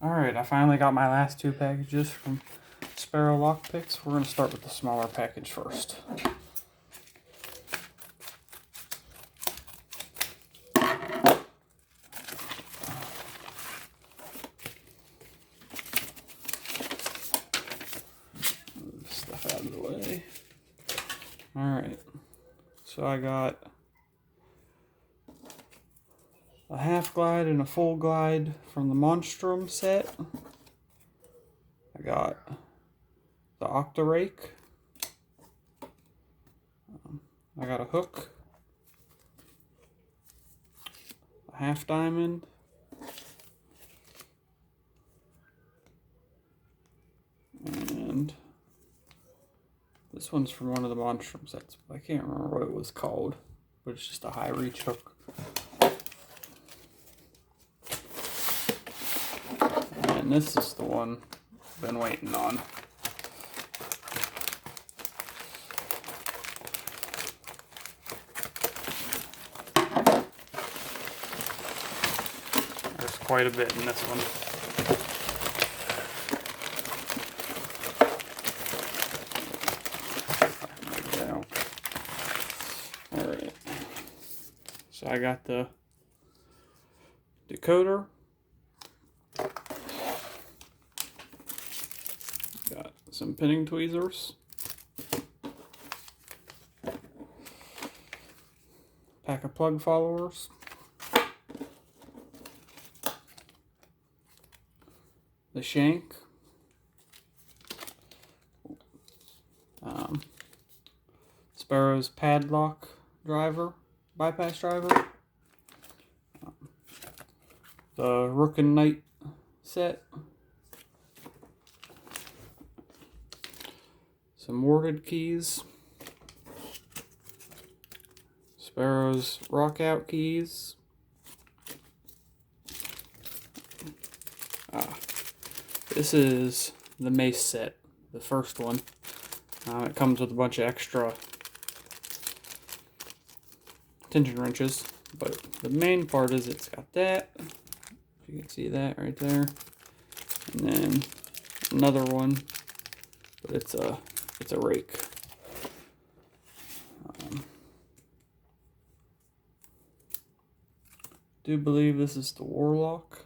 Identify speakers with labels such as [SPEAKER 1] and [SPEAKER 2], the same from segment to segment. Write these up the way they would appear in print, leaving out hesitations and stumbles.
[SPEAKER 1] Alright, I finally got my last 2 packages from Sparrow Lockpicks. We're going to start with the smaller package first. Move this stuff out of the way. Alright, so I got a half glide and a full glide from the Monstrum set. I got the Octorake. I got a hook, a half diamond, and this one's from one of the Monstrum sets. I can't remember what it was called, but it's just a high reach hook. And this is the one I've been waiting on. There's quite a bit in this one. Alright. So I got the decoder. Got some pinning tweezers. Pack of plug followers. The shank. Sparrows padlock driver, bypass driver. The Rook and Knight set. Some warded keys. Sparrows rock out keys. This is the mace set, the first one. It comes with a bunch of extra tension wrenches, but the main part is it's got that. If you can see that right there, and then another one, but it's a rake. Do believe this is the Warlock.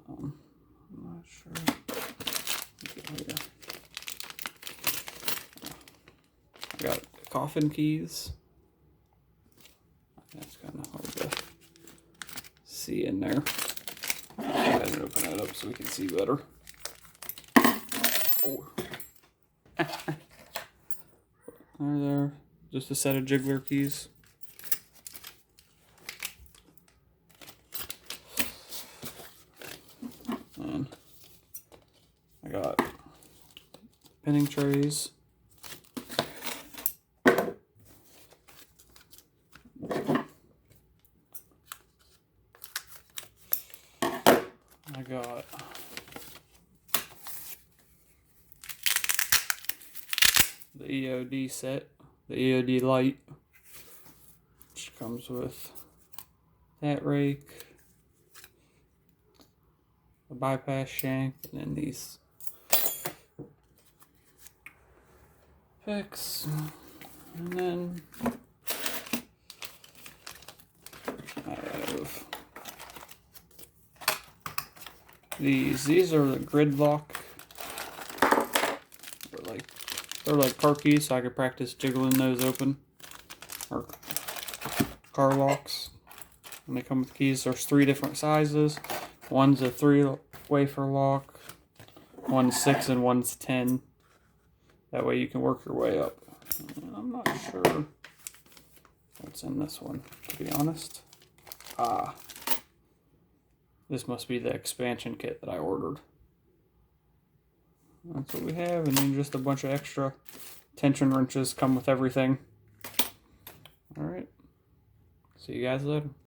[SPEAKER 1] I'm not sure. I got coffin keys. That's kind of hard to see in there. Go ahead and open that up so we can see better. Oh. There. Just a set of jiggler keys. And I got pinning trays. I got the EOD set, the EOD light, which comes with that rake, the bypass shank, and then these picks, and then I have these are the gridlock. They're like car keys, so I could practice jiggling those open. Or car locks. And they come with keys. There's 3 different sizes. One's a 3-wafer lock. One's 6 and one's 10. That way you can work your way up. I'm not sure what's in this one, to be honest. This must be the expansion kit that I ordered. That's what we have, and then just a bunch of extra tension wrenches come with everything. Alright, see you guys later.